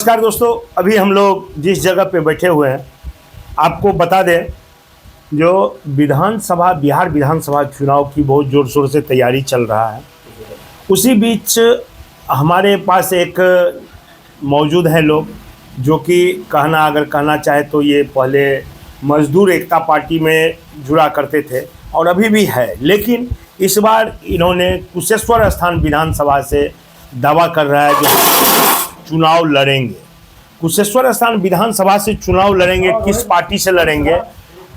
नमस्कार दोस्तों, अभी हम लोग जिस जगह पे बैठे हुए हैं आपको बता दें, जो बिहार विधानसभा चुनाव की बहुत ज़ोर शोर से तैयारी चल रहा है। उसी बीच हमारे पास एक मौजूद है लोग जो कि अगर कहना चाहे तो ये पहले मजदूर एकता पार्टी में जुड़ा करते थे और अभी भी है, लेकिन इस बार इन्होंने कुशेश्वर स्थान विधानसभा से दावा कर रहा है जो चुनाव लड़ेंगे। कुशेश्वर स्थान विधानसभा से चुनाव लड़ेंगे, किस पार्टी से लड़ेंगे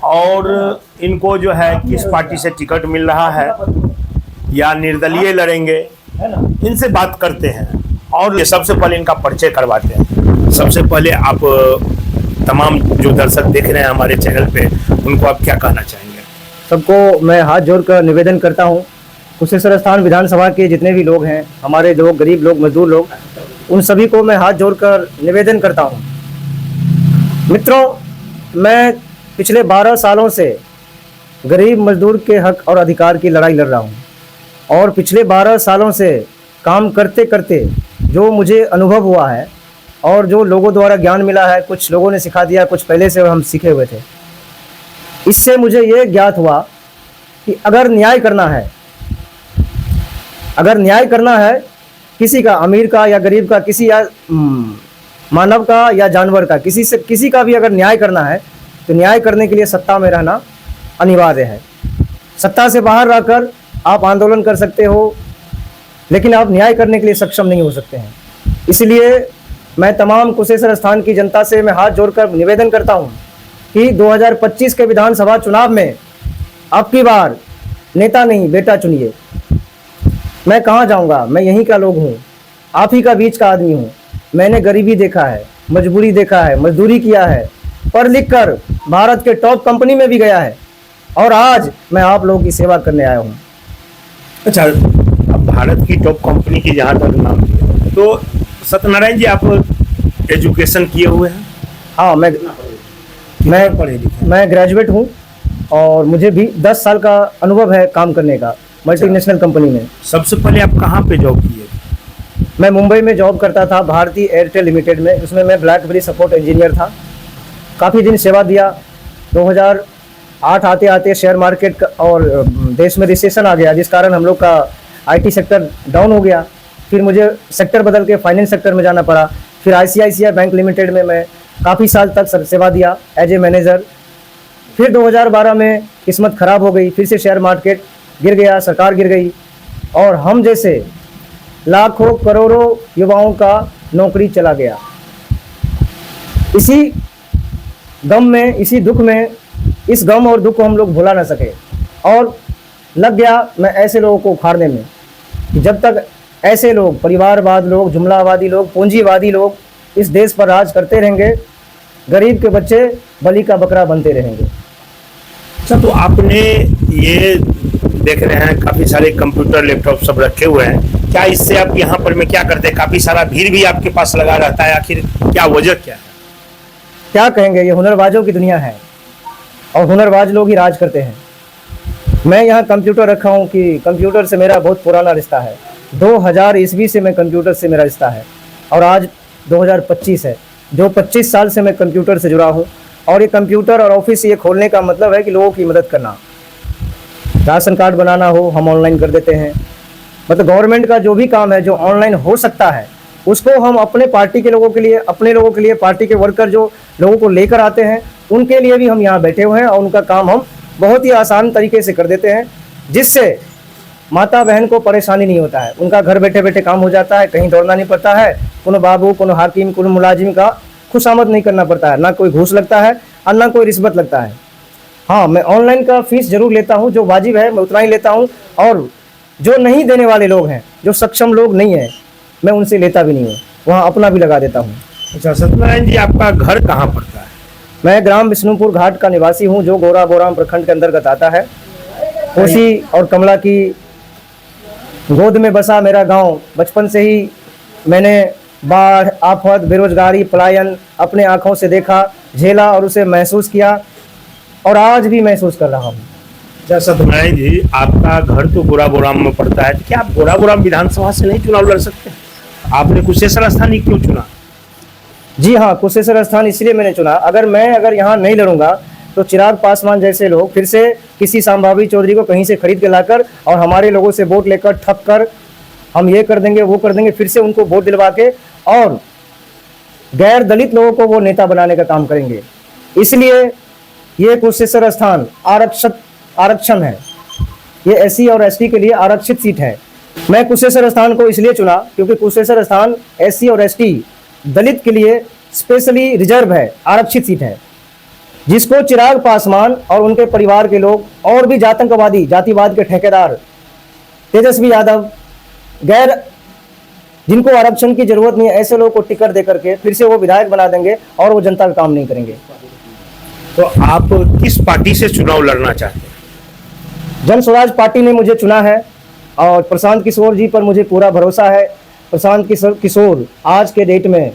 और इनको जो है किस पार्टी से टिकट मिल रहा है या निर्दलीय लड़ेंगे, इनसे बात करते हैं और ये सबसे पहले इनका परिचय करवाते हैं। सबसे पहले आप तमाम जो दर्शक देख रहे हैं हमारे चैनल पे, उनको आप क्या कहना चाहेंगे? सबको मैं हाथ जोड़कर निवेदन करता हूँ, कुशेश्वर स्थान विधानसभा के जितने भी लोग हैं, हमारे लोग, गरीब लोग, मजदूर लोग, उन सभी को मैं हाथ जोड़कर निवेदन करता हूँ। मित्रों, मैं पिछले 12 सालों से गरीब मजदूर के हक और अधिकार की लड़ाई लड़ रहा हूँ और पिछले 12 सालों से काम करते करते जो मुझे अनुभव हुआ है और जो लोगों द्वारा ज्ञान मिला है, कुछ लोगों ने सिखा दिया, कुछ पहले से हम सीखे हुए थे, इससे मुझे ये ज्ञात हुआ कि अगर न्याय करना है किसी का, अमीर का या गरीब का, किसी या मानव का या जानवर का, किसी का भी अगर न्याय करना है तो न्याय करने के लिए सत्ता में रहना अनिवार्य है। सत्ता से बाहर रहकर आप आंदोलन कर सकते हो, लेकिन आप न्याय करने के लिए सक्षम नहीं हो सकते हैं। इसलिए मैं तमाम कुशेश्वर स्थान की जनता से मैं हाथ जोड़कर निवेदन करता हूं कि 2025 के विधानसभा चुनाव में अब की बार नेता नहीं, बेटा चुनिए। मैं कहाँ जाऊँगा, मैं यहीं का लोग हूँ, आप ही का बीच का आदमी हूँ। मैंने गरीबी देखा है, मजबूरी देखा है, मजदूरी किया है, पढ़ लिख कर भारत के टॉप कंपनी में भी गया है और आज मैं आप लोगों की सेवा करने आया हूँ। अच्छा, अब भारत की टॉप कंपनी की जहाँ तक नाम लिया, तो सत्यनारायण जी आप एजुकेशन किए हुए हैं? हाँ, मैं ग्रेजुएट हूँ और मुझे भी 10 साल का अनुभव है काम करने का मल्टीनेशनल कंपनी में। सबसे पहले आप कहाँ पे जॉब किए? मैं मुंबई में जॉब करता था, भारतीय एयरटेल लिमिटेड में। उसमें मैं ब्लैकबेरी सपोर्ट इंजीनियर था। काफ़ी दिन सेवा दिया। 2008 आते आते शेयर मार्केट और देश में रिसेशन आ गया, जिस कारण हम लोग का आईटी सेक्टर डाउन हो गया। फिर मुझे सेक्टर बदल के फाइनेंस सेक्टर में जाना पड़ा। फिर ICICI बैंक लिमिटेड में मैं काफ़ी साल तक सेवा दिया एज ए मैनेजर। फिर 2012 में किस्मत ख़राब हो गई, फिर से शेयर मार्केट गिर गया, सरकार गिर गई और हम जैसे लाखों करोड़ों युवाओं का नौकरी चला गया। इसी गम में, इसी दुख में, इस गम और दुख को हम लोग भुला ना सके और लग गया मैं ऐसे लोगों को उखाड़ने में कि जब तक ऐसे लोग, परिवारवाद लोग, जुमलावादी लोग, पूंजीवादी लोग इस देश पर राज करते रहेंगे, गरीब के बच्चे बलि का बकरा बनते रहेंगे। अच्छा, तो आपने ये देख रहे हैं काफ़ी सारे कंप्यूटर, लैपटॉप सब रखे हुए हैं, क्या इससे आप यहाँ पर में क्या करते हैं? काफ़ी सारा भीड़ भी आपके पास लगा रहता है, आखिर क्या वजह क्या है? क्या कहेंगे, ये हुनरबाजों की दुनिया है और हुनरबाज लोग ही राज करते हैं। मैं यहाँ कंप्यूटर रखा हूँ कि कंप्यूटर से मेरा बहुत पुराना रिश्ता है। 2000 ईस्वी से मैं कंप्यूटर से मेरा रिश्ता है और आज 2025 है, जो 25 साल से मैं कंप्यूटर से जुड़ा हूँ। और ये कंप्यूटर और ऑफिस ये खोलने का मतलब है कि लोगों की मदद करना। राशन कार्ड बनाना हो, हम ऑनलाइन कर देते हैं। मतलब गवर्नमेंट का जो भी काम है जो ऑनलाइन हो सकता है, उसको हम अपने पार्टी के लोगों के लिए, अपने लोगों के लिए, पार्टी के वर्कर जो लोगों को लेकर आते हैं, उनके लिए भी हम यहाँ बैठे हुए हैं और उनका काम हम बहुत ही आसान तरीके से कर देते हैं, जिससे माता बहन को परेशानी नहीं होता है। उनका घर बैठे बैठे काम हो जाता है, कहीं दौड़ना नहीं पड़ता है। कोनो बाबू, कोनो हाकिम, कोनो मुलाजिम का खुशामद नहीं करना पड़ता है, ना कोई घूस लगता है और ना कोई रिश्वत लगता है। हाँ, मैं ऑनलाइन का फीस जरूर लेता हूँ, जो वाजिब है मैं उतना ही लेता हूँ और जो नहीं देने वाले लोग हैं, जो सक्षम लोग नहीं हैं, मैं उनसे लेता भी नहीं हूँ, वहाँ अपना भी लगा देता हूँ। अच्छा सत्यनारायण जी, आपका घर कहाँ पड़ता है? मैं ग्राम विष्णुपुर घाट का निवासी हूँ, जो गोरा बोराम प्रखंड के अंतर्गत आता है। कोसी और कमला की गोद में बसा मेरा गाँव। बचपन से ही मैंने बाढ़, आफत, बेरोजगारी, पलायन अपने आँखों से देखा, झेला और उसे महसूस किया और आज भी महसूस कर रहा हूँ। सत्यनारायण जी, आपका घर तो गोराबोराम में पड़ता है, तो क्या आप गोराबोराम विधानसभा से नहीं चुनाव लड़ सकते? आपने कुशेश्वर स्थान ही क्यों चुना? जी हाँ, कुशेश्वर स्थान इसलिए मैंने चुना, अगर यहाँ नहीं लड़ूंगा तो चिराग पासवान जैसे लोग फिर से किसी संभावी चौधरी को कहीं से खरीद के लाकर और हमारे लोगों से वोट लेकर ठग कर हम ये कर देंगे वो कर देंगे, फिर से उनको वोट दिलवा के और गैर दलित लोगों को वो नेता बनाने का काम करेंगे। इसलिए ये कुशेश्वर स्थान आरक्षण है, ये एससी और एसटी के लिए आरक्षित सीट है। मैं कुशेश्वर स्थान को इसलिए चुना क्योंकि कुशेश्वर स्थान एससी और एसटी दलित के लिए स्पेशली रिजर्व है, आरक्षित सीट है, जिसको चिराग पासवान और उनके परिवार के लोग और भी जातंकवादी जातिवाद के ठेकेदार तेजस्वी यादव जिनको आरक्षण की जरूरत नहीं है, ऐसे लोगों को टिकट दे करके फिर से वो विधायक बना देंगे और वो जनता का काम नहीं करेंगे। तो आप किस पार्टी से चुनाव लड़ना चाहते हैं? जन स्वराज पार्टी ने मुझे चुना है और प्रशांत किशोर जी पर मुझे पूरा भरोसा है। प्रशांत किशोर आज के डेट में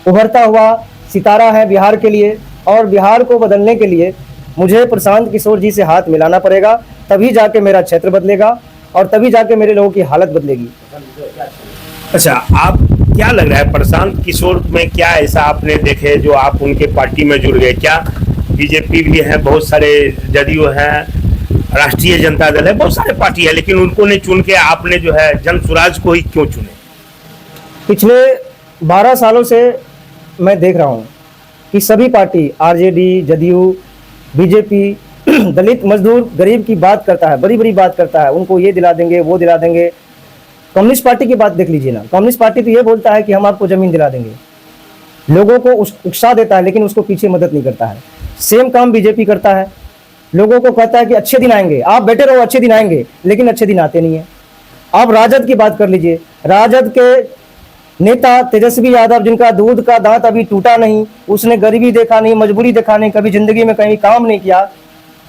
उभरता हुआ सितारा है बिहार के लिए, और बिहार को बदलने के लिए मुझे प्रशांत किशोर जी से हाथ मिलाना पड़ेगा, तभी जाके मेरा क्षेत्र बदलेगा और तभी जाके मेरे लोगों की हालत बदलेगी। अच्छा, आप क्या लग रहा है प्रशांत किशोर में क्या ऐसा आपने देखे जो आप उनके पार्टी में जुड़ गए? क्या बीजेपी भी है, बहुत सारे जदयू है, राष्ट्रीय जनता दल है, बहुत सारे पार्टी है, लेकिन उनको नहीं चुन के आपने जो है जन स्वराज को ही क्यों चुने? पिछले 12 सालों से मैं देख रहा हूँ कि सभी पार्टी आरजेडी, जदयू, बीजेपी दलित मजदूर गरीब की बात करता है, बड़ी बड़ी बात करता है, उनको ये दिला देंगे वो दिला देंगे। कम्युनिस्ट पार्टी की बात देख लीजिए ना, कम्युनिस्ट पार्टी तो ये बोलता है कि हम आपको जमीन दिला देंगे, लोगों को उत्साह देता है लेकिन उसको पीछे मदद नहीं करता है। सेम काम बीजेपी करता है, लोगों को कहता है कि अच्छे दिन आएंगे, आप बैठे रहो अच्छे दिन आएंगे, लेकिन अच्छे दिन आते नहीं है। आप राजद की बात कर लीजिए, राजद के नेता तेजस्वी यादव जिनका दूध का दांत अभी टूटा नहीं, उसने गरीबी देखा नहीं, मजबूरी देखा नहीं, कभी जिंदगी में कहीं काम नहीं किया,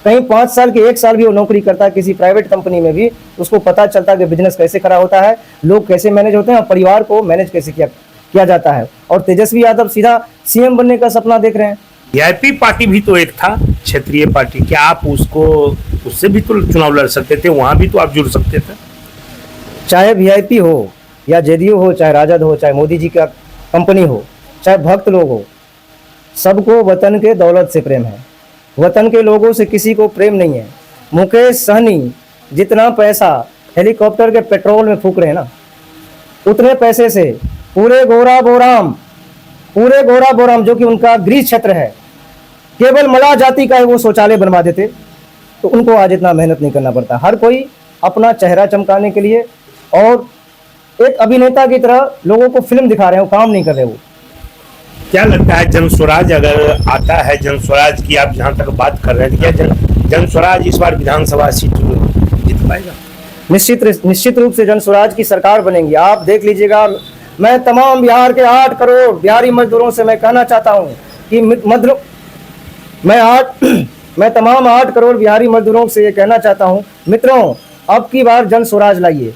कहीं 5 साल के 1 साल भी वो नौकरी करता है किसी प्राइवेट कंपनी में भी, उसको पता चलता है कि बिजनेस कैसे खड़ा होता है, लोग कैसे मैनेज होते हैं, परिवार को मैनेज कैसे किया जाता है। और तेजस्वी यादव सीधा सीएम बनने का सपना देख रहे हैं। वीआईपी पार्टी भी तो एक था क्षेत्रीय पार्टी, क्या आप उससे भी तो चुनाव लड़ सकते थे, वहां भी तो आप जुड़ सकते थे? चाहे वीआईपी हो या जेडीयू हो, चाहे राजद हो, चाहे मोदी जी का कंपनी हो, चाहे भक्त लोग हो, सबको वतन के दौलत से प्रेम है, वतन के लोगों से किसी को प्रेम नहीं है। मुकेश सहनी जितना पैसा हेलीकॉप्टर के पेट्रोल में फूक रहे हैं ना, उतने पैसे से पूरे गोरा बोराम जो कि उनका गृह क्षेत्र है, केवल मला जाति का वो शौचालय बनवा देते, तो उनको आज इतना मेहनत नहीं करना पड़ता। हर कोई अपना चेहरा चमकाने के लिए और एक अभिनेता की तरह लोगों को फिल्म दिखा रहे हैं, वो काम नहीं कर रहे। वो क्या लगता है जन स्वराज अगर आता है, जन स्वराज की आप जहां तक बात कर रहे हैं, क्या जन स्वराज इस बार विधानसभा सीट जीत पाएगा? निश्चित रूप से जन स्वराज की सरकार बनेगी। आप देख लीजिएगा, मैं तमाम बिहार के 8 करोड़ बिहारी मजदूरों से मैं कहना चाहता हूं कि मैं तमाम 8 करोड़ बिहारी मजदूरों से ये कहना चाहता हूं, मित्रों, अब की बार जन स्वराज लाइए।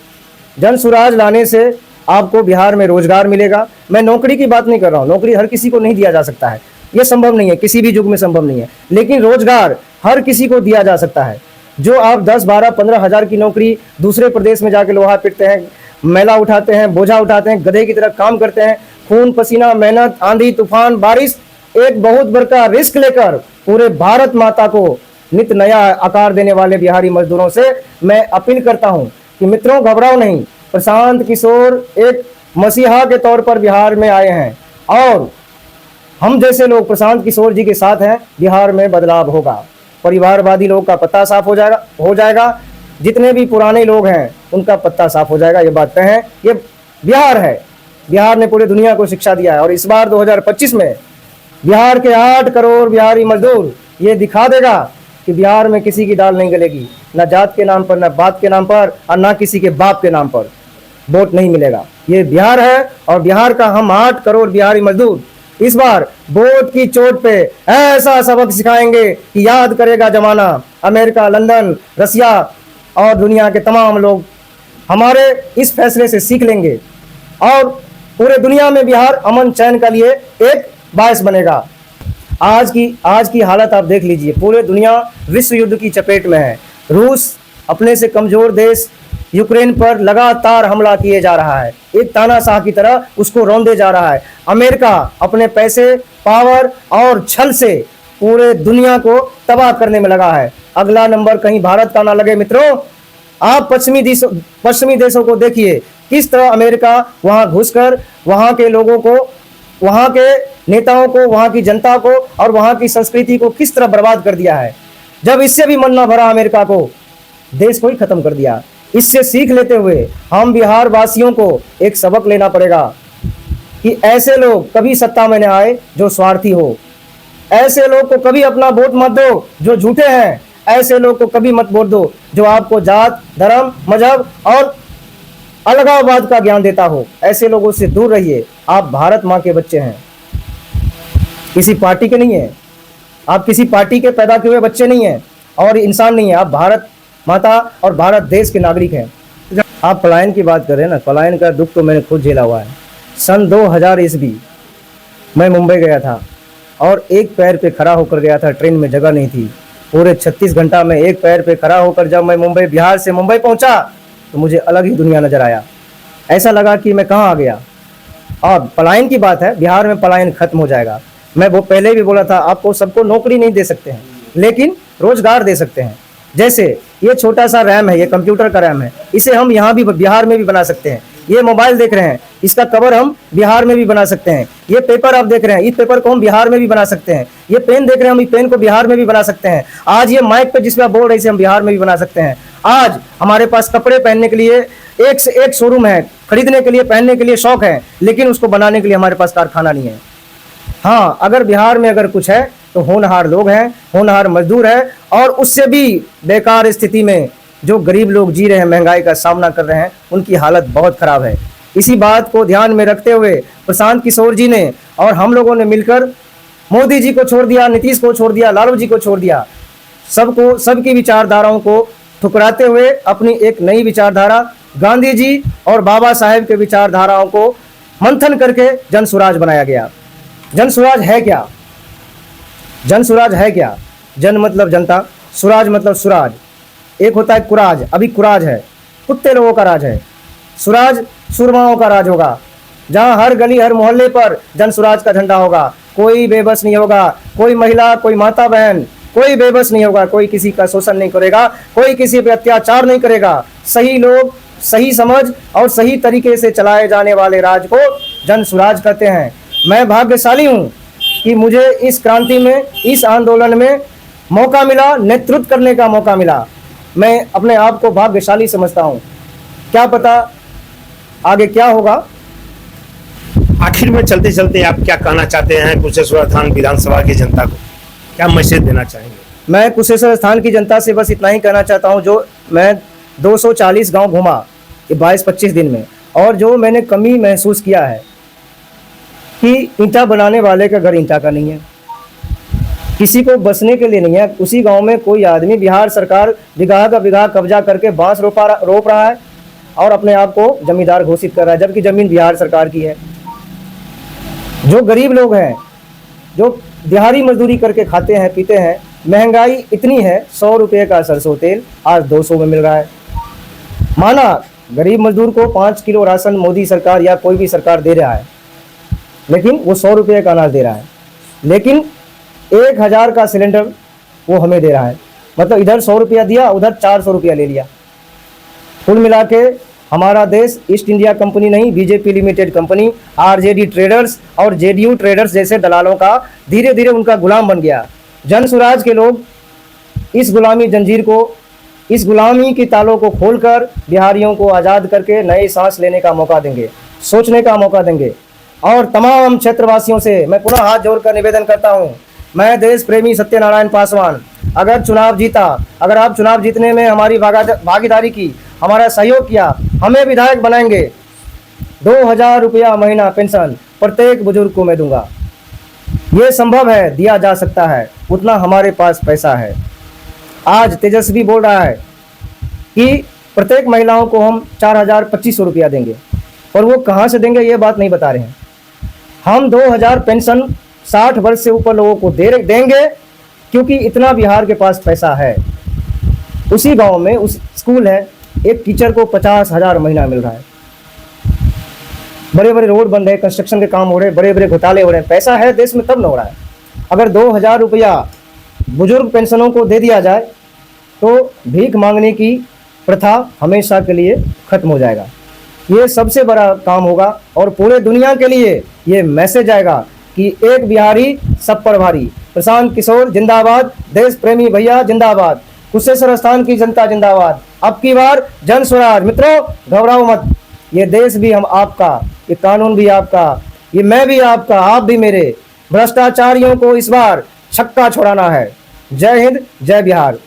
जन स्वराज लाने से आपको बिहार में रोजगार मिलेगा। मैं नौकरी की बात नहीं कर रहा हूँ, नौकरी हर किसी को नहीं दिया जा सकता है, ये संभव नहीं है, किसी भी युग में संभव नहीं है, लेकिन रोजगार हर किसी को दिया जा सकता है। जो आप 10, 12, 15 हज़ार की नौकरी दूसरे प्रदेश में जाके लोहा पीटते हैं, मैला उठाते हैं, बोझा उठाते हैं, गधे की तरह काम करते हैं, खून पसीना मेहनत, आंधी तूफान बारिश, एक बहुत बड़ा रिस्क लेकर पूरे भारत माता को नित नया आकार देने वाले बिहारी मजदूरों से मैं अपील करता हूं कि मित्रों, घबराओ नहीं। प्रशांत किशोर एक मसीहा के तौर पर बिहार में आए हैं और हम जैसे लोग प्रशांत किशोर जी के साथ हैं, बिहार में बदलाव होगा। परिवारवादी लोग का पत्ता साफ हो जाएगा, जितने भी पुराने लोग हैं उनका पत्ता साफ हो जाएगा। ये बात तय है, ये बिहार है। बिहार ने पूरे दुनिया को शिक्षा दिया है और इस बार 2025 में बिहार के 8 करोड़ बिहारी मजदूर ये दिखा देगा कि बिहार में किसी की दाल नहीं गलेगी, ना जात के नाम पर, ना बात के नाम पर और ना किसी के बाप के नाम पर वोट नहीं मिलेगा। ये बिहार है और बिहार का हम 8 करोड़ बिहारी मजदूर इस बार वोट की चोट पे ऐसा सबक सिखाएंगे कि याद करेगा जमाना। अमेरिका, लंदन, रसिया और दुनिया के तमाम लोग हमारे इस फैसले से सीख लेंगे और पूरे दुनिया में बिहार अमन चैन के लिए एक बायस बनेगा। आज की हालत आप देख लीजिए, पूरे दुनिया विश्व युद्ध की चपेट में है। रूस अपने से कमजोर देश यूक्रेन पर लगातार हमला किए जा रहा है, एक तानाशाह की तरह उसको रौंदे जा रहा है। अमेरिका अपने पैसे, पावर और छल से पूरे दुनिया को तबाह करने में लगा है। अगला नंबर कहीं भारत का ना लगे मित्रों। आप पश्चिमी देशों को देखिए, किस तरह अमेरिका वहां घुसकर वहां के लोगों को, वहां के नेताओं को, वहां की जनता को और वहां की संस्कृति को किस तरह बर्बाद कर दिया है। जब इससे भी मन न भरा अमेरिका को, देश को ही खत्म कर दिया। इससे सीख लेते हुए हम बिहार वासियों को एक सबक लेना पड़ेगा कि ऐसे लोग कभी सत्ता में न आए जो स्वार्थी हो। ऐसे लोग को कभी अपना वोट मत दो जो झूठे हैं। ऐसे लोग को कभी मत वोट दो जो आपको जात, धर्म, मजहब और अलगाववाद का ज्ञान देता हो। ऐसे लोगों से दूर रहिए। आप भारत माँ के बच्चे हैं, किसी पार्टी के नहीं है। आप किसी पार्टी के पैदा किए हुए बच्चे नहीं हैं और इंसान नहीं है। आप भारत माता और भारत देश के नागरिक हैं। आप पलायन की बात कर रहे हैं ना, पलायन का दुख तो मैंने खुद झेला हुआ है। सन 2000 ईस्वी मैं मुंबई गया था और एक पैर पे खड़ा होकर गया था, ट्रेन में जगह नहीं थी। पूरे 36 घंटा में एक पैर पे खड़ा होकर जब मैं मुंबई, बिहार से मुंबई पहुंचा तो मुझे अलग ही दुनिया नजर आया। ऐसा लगा कि मैं कहाँ आ गया। और पलायन की बात है, बिहार में पलायन खत्म हो जाएगा। मैं वो पहले भी बोला था, आपको सबको नौकरी नहीं दे सकते हैं लेकिन रोजगार दे सकते हैं। जैसे ये छोटा सा रैम है, ये कंप्यूटर का रैम है, इसे हम यहाँ भी बिहार में भी बना सकते हैं। ये मोबाइल देख रहे हैं, इसका कवर हम बिहार में भी बना सकते हैं। ये पेपर आप देख रहे हैं, इस पेपर को हम बिहार में भी बना सकते हैं। ये पेन देख रहे हैं, हम इस पेन को बिहार में भी बना सकते हैं। आज ये माइक पे जिसमें आप बोल रहे हैं, इसे हम बिहार में भी बना सकते हैं। आज हमारे पास कपड़े पहनने के लिए एक से एक शोरूम है, खरीदने के लिए, पहनने के लिए शौक है, लेकिन उसको बनाने के लिए हमारे पास कारखाना नहीं है। हाँ, अगर बिहार में अगर कुछ है तो होनहार लोग हैं, होनहार मजदूर है। और उससे भी बेकार स्थिति में जो गरीब लोग जी रहे हैं, महंगाई का सामना कर रहे हैं, उनकी हालत बहुत खराब है। इसी बात को ध्यान में रखते हुए प्रशांत किशोर जी ने और हम लोगों ने मिलकर मोदी जी को छोड़ दिया, नीतीश को छोड़ दिया, लालू जी को छोड़ दिया, सबको, सबकी विचारधाराओं को ठुकराते हुए अपनी एक नई विचारधारा गांधी जी और बाबा साहेब के विचारधाराओं को मंथन करके जन स्वराज बनाया गया। जन स्वराज है क्या? जन स्वराज है क्या? जन मतलब जनता, स्वराज मतलब सुराज। एक होता है कुराज, अभी कुराज है, कुत्ते लोगों का राज है। स्वराज सुरमाओं का राज होगा, जहां हर गली हर मोहल्ले पर जन स्वराज का झंडा होगा। कोई बेबस नहीं होगा, कोई महिला, कोई माता बहन, कोई बेबस नहीं होगा, कोई किसी का शोषण नहीं करेगा, कोई किसी पे अत्याचार नहीं करेगा। सही लोग, सही समझ और सही तरीके से चलाए जाने वाले राज को जन स्वराज कहते हैं। मैं भाग्यशाली हूँ कि मुझे इस क्रांति में, इस आंदोलन में मौका मिला, नेतृत्व करने का मौका मिला। मैं अपने आप को भाग्यशाली समझता हूँ। क्या पता आगे क्या होगा। आखिर में चलते चलते आप क्या कहना चाहते हैं कुशेश्वर स्थान विधानसभा की जनता को? क्या मैसेज देना चाहेंगे? मैं कुशेश्वर स्थान की जनता से बस इतना ही कहना चाहता हूँ, जो मैं 240 गांव घूमा ये 22-25 दिन में, और जो मैंने कमी महसूस किया है कि ईंटा बनाने वाले का घर ईंटा का नहीं है, किसी को बसने के लिए नहीं है। उसी गांव में कोई आदमी, बिहार सरकार बिगहा का बिगहा कब्जा करके बांस रोप रहा है और अपने आप को जमींदार घोषित कर रहा है, जबकि जमीन बिहार सरकार की है। जो गरीब लोग हैं, जो दिहाड़ी मजदूरी करके खाते हैं, पीते हैं, महंगाई इतनी है, 100 रुपये का सरसों तेल आज 200 में मिल रहा है। माना गरीब मजदूर को 5 किलो राशन मोदी सरकार या कोई भी सरकार दे रहा है, लेकिन वो 100 रुपये का अनाज दे रहा है, लेकिन 1000 का सिलेंडर वो हमें दे रहा है। मतलब इधर 100 रुपया दिया, उधर 400 रुपया ले लिया। कुल मिला के हमारा देश ईस्ट इंडिया कंपनी नहीं, BJP limited company, RJD traders और जेडीयू ट्रेडर्स जैसे दलालों का धीरे धीरे उनका गुलाम बन गया। जन स्वराज के लोग इस गुलामी जंजीर को, इस गुलामी की तालों को खोलकर बिहारियों को आज़ाद करके नए सांस लेने का मौका देंगे, सोचने का मौका देंगे। और तमाम क्षेत्रवासियों से मैं पुनः हाथ जोड़कर निवेदन करता हूँ, मैं देश प्रेमी सत्यनारायण पासवान, अगर चुनाव जीता, अगर आप चुनाव जीतने में हमारी भागीदारी की, हमारा सहयोग किया, हमें विधायक बनाएंगे, 2000 रुपया महीना पेंशन प्रत्येक बुजुर्ग को मैं दूंगा। ये संभव है, दिया जा सकता है, उतना हमारे पास पैसा है। आज तेजस्वी बोल रहा है कि प्रत्येक महिलाओं को हम 4200 रुपया देंगे, और वो कहाँ से देंगे ये बात नहीं बता रहे हैं। हम 2000 पेंशन 60 वर्ष से ऊपर लोगों को देंगे, क्योंकि इतना बिहार के पास पैसा है। उसी गांव में उस स्कूल है, एक टीचर को 50,000 महीना मिल रहा है। बड़े बड़े रोड बन रहे, कंस्ट्रक्शन के काम हो रहे, बड़े बड़े घोटाले हो रहे हैं। पैसा है देश में तब न हो रहा है। अगर 2,000 रुपया बुजुर्ग पेंशनों को दे दिया जाए तो भीख मांगने की प्रथा हमेशा के लिए खत्म हो जाएगा। ये सबसे बड़ा काम होगा और पूरे दुनिया के लिए ये मैसेज आएगा कि एक बिहारी सब पर भारी। प्रशांत किशोर जिंदाबाद, देश प्रेमी भैया जिंदाबाद, कुशेश्वर स्थान की जनता जिंदाबाद। अब की बार जन स्वराज। मित्रों घबराओ मत, ये देश भी हम आपका, ये कानून भी आपका, ये मैं भी आपका, आप भी मेरे। भ्रष्टाचारियों को इस बार छक्का छोड़ाना है। जय हिंद, जय बिहार।